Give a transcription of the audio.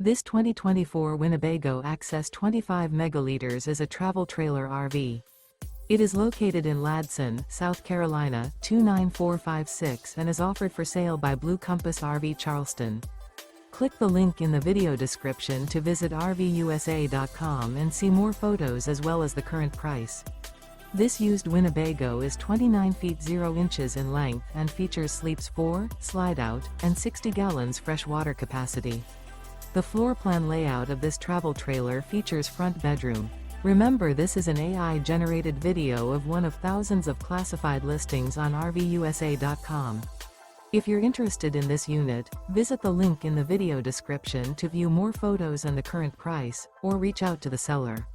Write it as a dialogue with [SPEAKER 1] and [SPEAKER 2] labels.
[SPEAKER 1] This 2024 Winnebago Access 25 megaliters is a travel trailer RV. It is located in Ladson, South Carolina, 29456 and is offered for sale by Blue Compass RV Charleston. Click the link in the video description to visit RVUSA.com and see more photos as well as the current price. This used Winnebago is 29 feet 0 inches in length and features sleeps 4, slide-out, and 60 gallons fresh water capacity. The floor plan layout of this travel trailer features front bedroom. Remember, this is an AI-generated video of one of thousands of classified listings on RVUSA.com. If you're interested in this unit, visit the link in the video description to view more photos and the current price, or reach out to the seller.